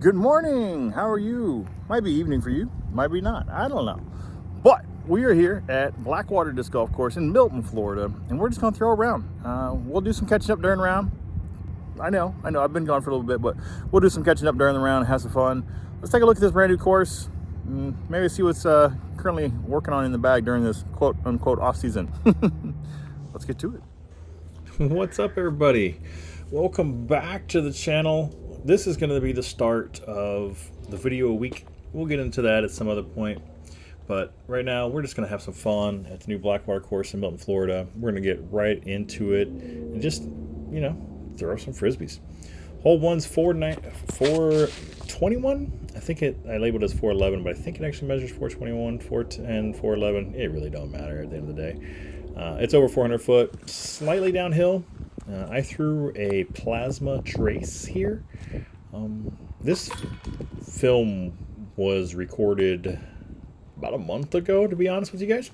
Good morning. How are you? Might be evening for you. Might be not. I don't know. But we are here at Blackwater Disc Golf Course in Milton, Florida, and we're just going to throw around. We'll do some catching up during the round. I know. I've been gone for a little bit, but we'll do some catching up during the round and have some fun. Let's take a look at this brand new course. Maybe see what's currently working on in the bag during this quote unquote off season. Let's get to it. What's up, everybody? Welcome back to the channel. This is going to be the start of the video week. We'll get into that at some other point, but right now we're just going to have some fun at the new Blackwater course in Milton, Florida. We're going to get right into it and just, throw some frisbees. Hole 1's 421. I think I labeled it as 411, but I think it actually measures 421, 410, 411. It really don't matter at the end of the day. It's over 400 foot, slightly downhill. I threw a plasma trace here. This film was recorded about a month ago, to be honest with you guys.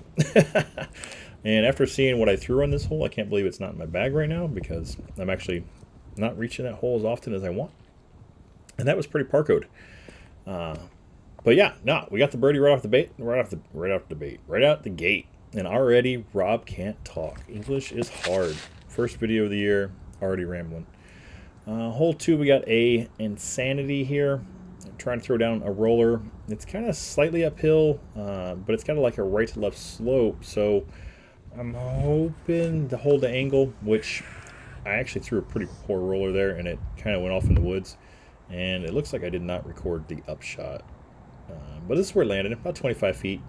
And after seeing what I threw on this hole, I can't believe it's not in my bag right now because I'm actually not reaching that hole as often as I want. And that was pretty parkoed. But yeah, no, we got the birdie right out the gate. And already Rob can't talk. English is hard. First video of the year, already rambling. Hole 2, we got a Insanity here. I'm trying to throw down a roller. It's kind of slightly uphill, but it's kind of like a right to left slope. So I'm hoping to hold the angle, which I actually threw a pretty poor roller there, and it kind of went off in the woods. And it looks like I did not record the upshot. But this is where it landed, about 25 feet.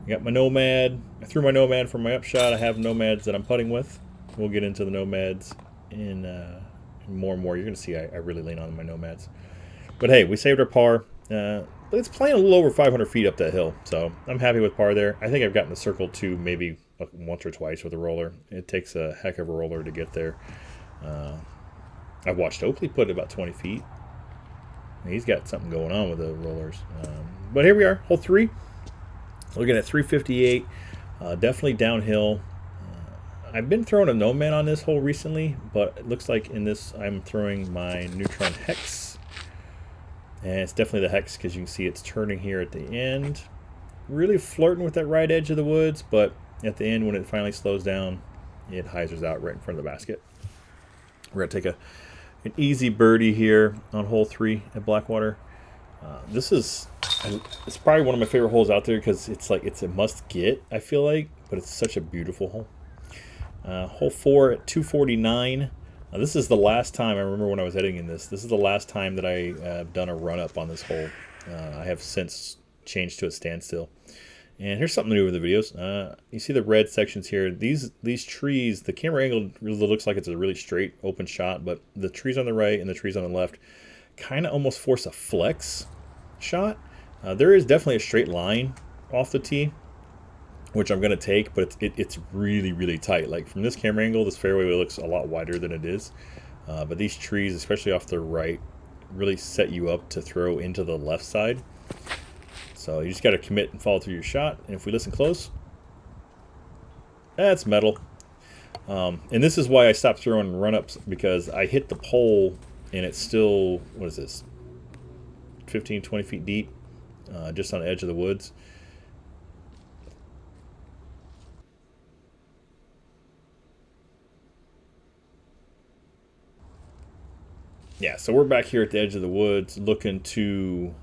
I got my Nomad. I threw my Nomad for my upshot. I have Nomads that I'm putting with. We'll get into the Nomads in more and more. You're going to see I really lean on my Nomads. But hey, we saved our par. But it's playing a little over 500 feet up that hill. So I'm happy with par there. I think I've gotten the circle to maybe once or twice with a roller. It takes a heck of a roller to get there. I've watched Oakley put it about 20 feet. He's got something going on with the rollers. But here we are, hole 3. Looking at 358. Definitely downhill. I've been throwing a Nomad on this hole recently, but it looks like in this I'm throwing my Neutron Hex. And it's definitely the Hex because you can see it's turning here at the end. Really flirting with that right edge of the woods, but at the end when it finally slows down, it hyzers out right in front of the basket. We're going to take an easy birdie here on hole 3 at Blackwater. It's probably one of my favorite holes out there because it's a must get, I feel like, but it's such a beautiful hole. Hole 4 at 249. This is the last time, I remember when I was editing this is the last time that I have done a run-up on this hole. I have since changed to a standstill. And here's something new with the videos. You see the red sections here. These trees, the camera angle really looks like it's a really straight, open shot, but the trees on the right and the trees on the left kind of almost force a flex shot. There is definitely a straight line off the tee, which I'm going to take, but it's really, really tight. Like from this camera angle, this fairway looks a lot wider than it is. But these trees, especially off the right, really set you up to throw into the left side. So you just got to commit and follow through your shot. And if we listen close, that's metal. And this is why I stopped throwing run-ups, because I hit the pole and it's still, what is this, 15, 20 feet deep, just on the edge of the woods. Yeah, so we're back here at the edge of the woods looking to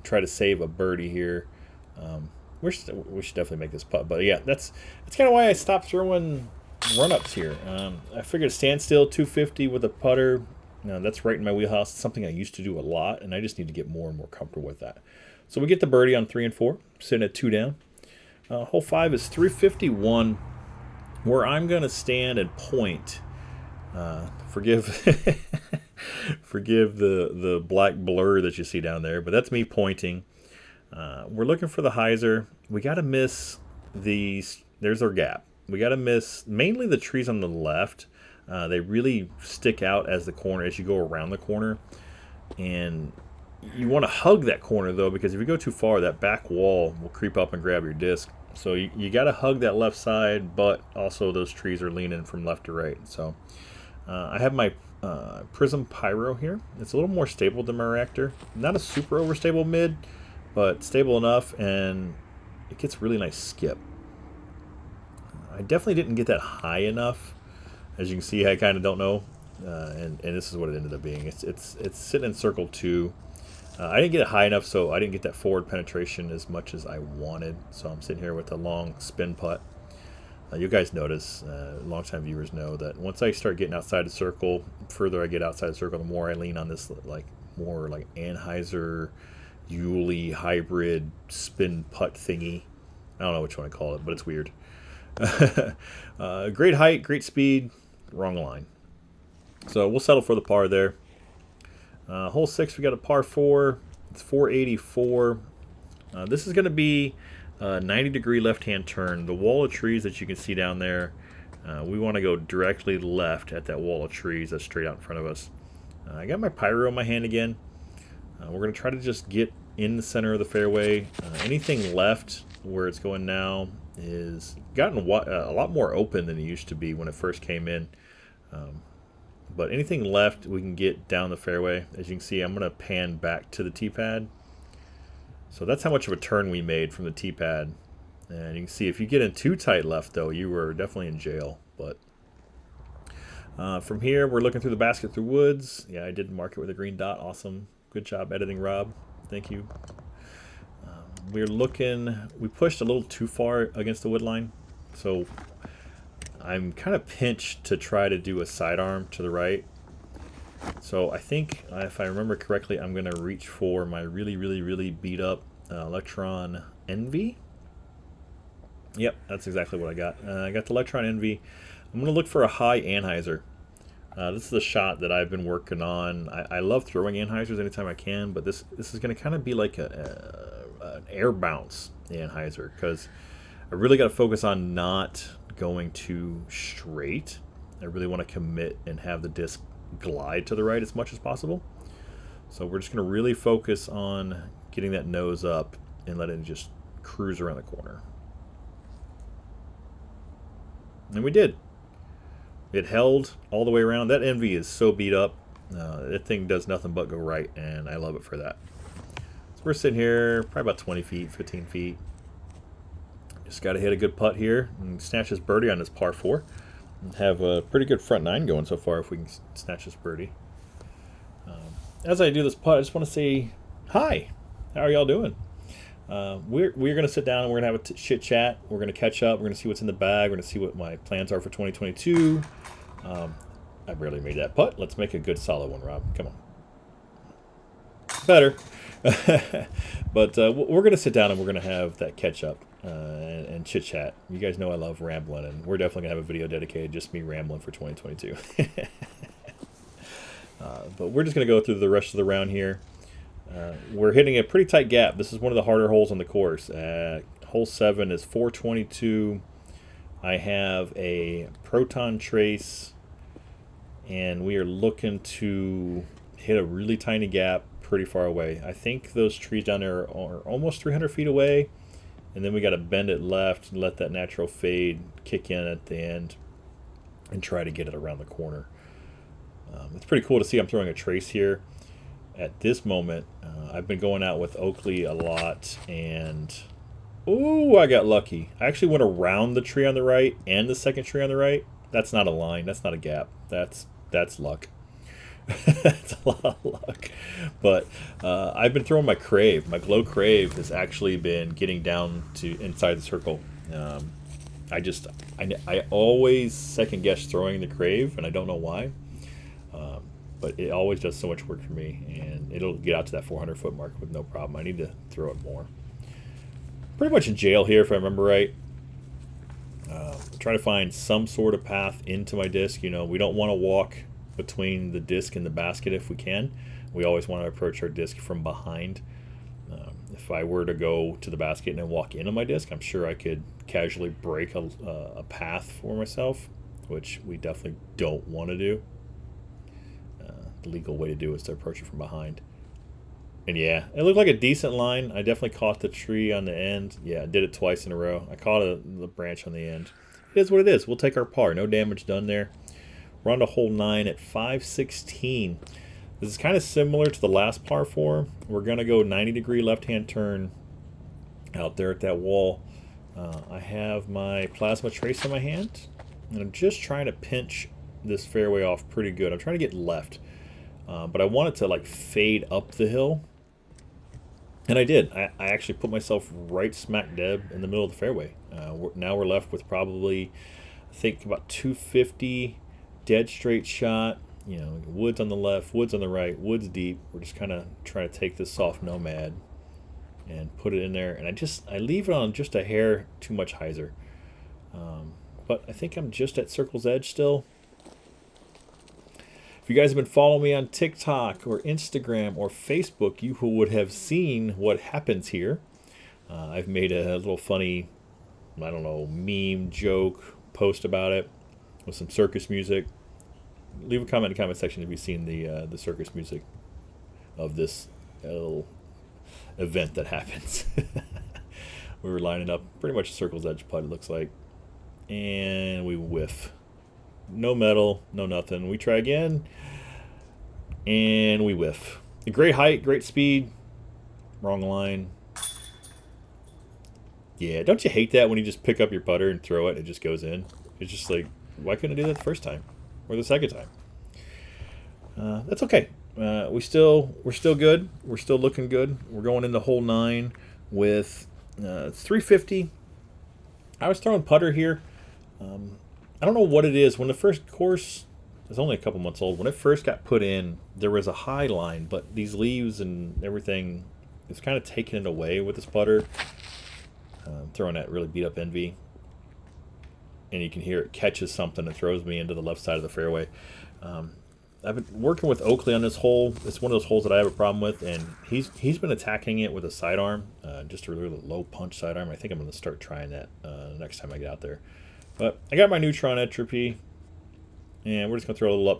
try to save a birdie here. We should definitely make this putt. But yeah, that's kind of why I stopped throwing run-ups here. I figured standstill 250 with a putter. That's right in my wheelhouse. It's something I used to do a lot, and I just need to get more and more comfortable with that. So we get the birdie on 3 and 4, sitting at 2 down. Hole 5 is 351, where I'm going to stand and point. Forgive the black blur that you see down there, but that's me pointing. We're looking for the hyzer. We got to miss these. There's our gap. We got to miss mainly the trees on the left. They really stick out as you go around the corner. And you want to hug that corner, though, because if you go too far, that back wall will creep up and grab your disc. So you got to hug that left side, but also those trees are leaning from left to right. So I have my Prism Pyro here. It's a little more stable than my reactor. Not a super overstable mid, but stable enough, and it gets really nice skip. I definitely didn't get that high enough. As you can see, I kind of don't know, and this is what it ended up being. It's sitting in circle 2. I didn't get it high enough, so I didn't get that forward penetration as much as I wanted. So I'm sitting here with a long spin putt. You guys notice, long-time viewers know that once I start getting outside the circle, further I get outside the circle, the more I lean on this more like Anheuser Yuli hybrid spin putt thingy. I don't know which one I call it, but it's weird. Great height, great speed, wrong line. So we'll settle for the par there. Hole 6, we got a par 4. It's 484. This is going to be a 90-degree left-hand turn. The wall of trees that you can see down there, we want to go directly left at that wall of trees that's straight out in front of us. I got my pyro in my hand again. We're going to try to just get in the center of the fairway. Anything left where it's going now is gotten a lot more open than it used to be when it first came in. But anything left, we can get down the fairway. As you can see, I'm going to pan back to the tee pad. So that's how much of a turn we made from the tee pad. And you can see if you get in too tight left, though, you were definitely in jail. But from here, we're looking through the basket through woods. Yeah, I did mark it with a green dot. Awesome. Good job editing, Rob. Thank you. We pushed a little too far against the wood line. So I'm kind of pinched to try to do a sidearm to the right. So I think, if I remember correctly, I'm going to reach for my really beat up Electron Envy. Yep, that's exactly what I got. I got the Electron Envy. I'm going to look for a high Anheuser. This is a shot that I've been working on. I love throwing Anheisers anytime I can, but this is going to kind of be like an air bounce Anheuser, because I really got to focus on not going too straight. I really want to commit and have the disc glide to the right as much as possible. So we're just going to really focus on getting that nose up and let it just cruise around the corner. And we did. It held all the way around. That Envy is so beat up. That thing does nothing but go right, and I love it for that. So we're sitting here probably about 20 feet, 15 feet. Just got to hit a good putt here and snatch this birdie on this par 4. And have a pretty good front 9 going so far if we can snatch this birdie. As I do this putt, I just want to say hi. How are y'all doing? We're going to sit down and we're going to have a chit chat. We're going to catch up. We're going to see what's in the bag. We're going to see what my plans are for 2022. I barely made that putt. Let's make a good solid one, Rob. Come on. Better. But we're going to sit down and we're going to have that catch up and chit chat. You guys know I love rambling, and we're definitely going to have a video dedicated just me rambling for 2022. But we're just going to go through the rest of the round here. We're hitting a pretty tight gap. This is one of the harder holes on the course. Hole 7 is 422. I have a Proton Trace, and we are looking to hit a really tiny gap pretty far away. I think those trees down there are almost 300 feet away, and then we got to bend it left and let that natural fade kick in at the end and try to get it around the corner. It's pretty cool to see I'm throwing a trace here. At this moment, I've been going out with Oakley a lot, and ooh, I got lucky. I actually went around the tree on the right and the second tree on the right. That's not a line. That's not a gap. That's luck. That's a lot of luck. But I've been throwing my Crave. My Glow Crave has actually been getting down to inside the circle. I always second guess throwing the Crave, and I don't know why. But it always does so much work for me, and it'll get out to that 400-foot mark with no problem. I need to throw it more. Pretty much in jail here, if I remember right. Try to find some sort of path into my disc. You know, we don't want to walk between the disc and the basket if we can. We always want to approach our disc from behind. If I were to go to the basket and then walk into my disc, I'm sure I could casually break a path for myself, which we definitely don't want to do. The legal way to do is to approach it from behind. And yeah, it looked like a decent line. I definitely caught the tree on the end. Yeah, I did it twice in a row. I caught the branch on the end. It is what it is. We'll take our par. No damage done there. We're on to hole 9 at 516. This is kind of similar to the last par 4. We're going to go 90-degree left-hand turn out there at that wall. I have my plasma trace in my hand, and I'm just trying to pinch this fairway off pretty good. I'm trying to get left, but I want it to like fade up the hill. And I did. I actually put myself right smack dab in the middle of the fairway. Now we're left with probably, I think, about 250, dead straight shot. You know, woods on the left, woods on the right, woods deep. We're just kind of trying to take this soft nomad and put it in there. And I leave it on just a hair too much hyzer. But I think I'm just at circle's edge still. If you guys have been following me on TikTok or Instagram or Facebook, you would have seen what happens here. I've made a little funny, I don't know, meme, joke, post about it with some circus music. Leave a comment in the comment section if you've seen the circus music of this little event that happens. We were lining up pretty much circle's edge putt, it looks like. And we whiff. No metal, no nothing. We try again, and we whiff. A great height, great speed. Wrong line. Yeah, don't you hate that when you just pick up your putter and throw it and it just goes in? It's just like, why couldn't I do that the first time or the second time? That's okay. We're still good. We're still looking good. We're going into hole 9 with 350. I was throwing putter here. I don't know what it is. When the first course is only a couple months old, when it first got put in, there was a high line, but these leaves and everything is kind of taking it away with this putter. Throwing that really beat up Envy, and you can hear it catches something and throws me into the left side of the fairway. I've been working with Oakley on this hole. It's one of those holes that I have a problem with, and he's been attacking it with a sidearm, just a really low punch sidearm. I think I'm going to start trying that next time I get out there. But I got my neutron entropy, and we're just going to throw a little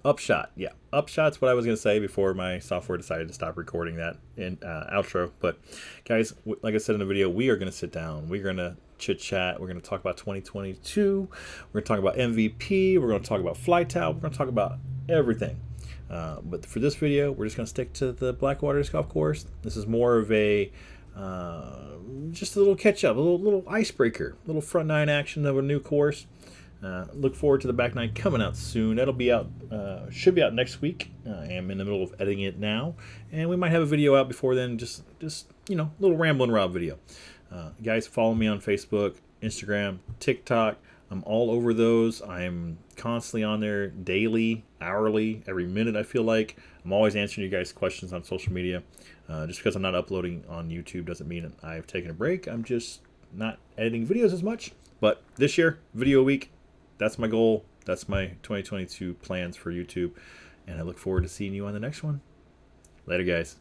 upshot. Yeah, upshot's what I was going to say before my software decided to stop recording that in outro. But guys, like I said in the video, we are going to sit down. We're going to chit chat. We're going to talk about 2022. We're going to talk about MVP. We're going to talk about flight out. We're going to talk about everything. But for this video, we're just going to stick to the Blackwater Disc Golf Course. This is more of a just a little catch up, a little icebreaker, a little front 9 action of a new course. Look forward to the back 9 coming out soon. That'll be out, should be out next week. I am in the middle of editing it now, and we might have a video out before then. Just you know, little Ramblin' Rob video. Guys, follow me on Facebook, Instagram, TikTok. I'm all over those. I'm constantly on there daily, hourly, every minute I feel like. I'm always answering you guys' questions on social media. Just because I'm not uploading on YouTube doesn't mean I've taken a break. I'm just not editing videos as much. But this year, video a week. That's my goal. That's my 2022 plans for YouTube. And I look forward to seeing you on the next one. Later, guys.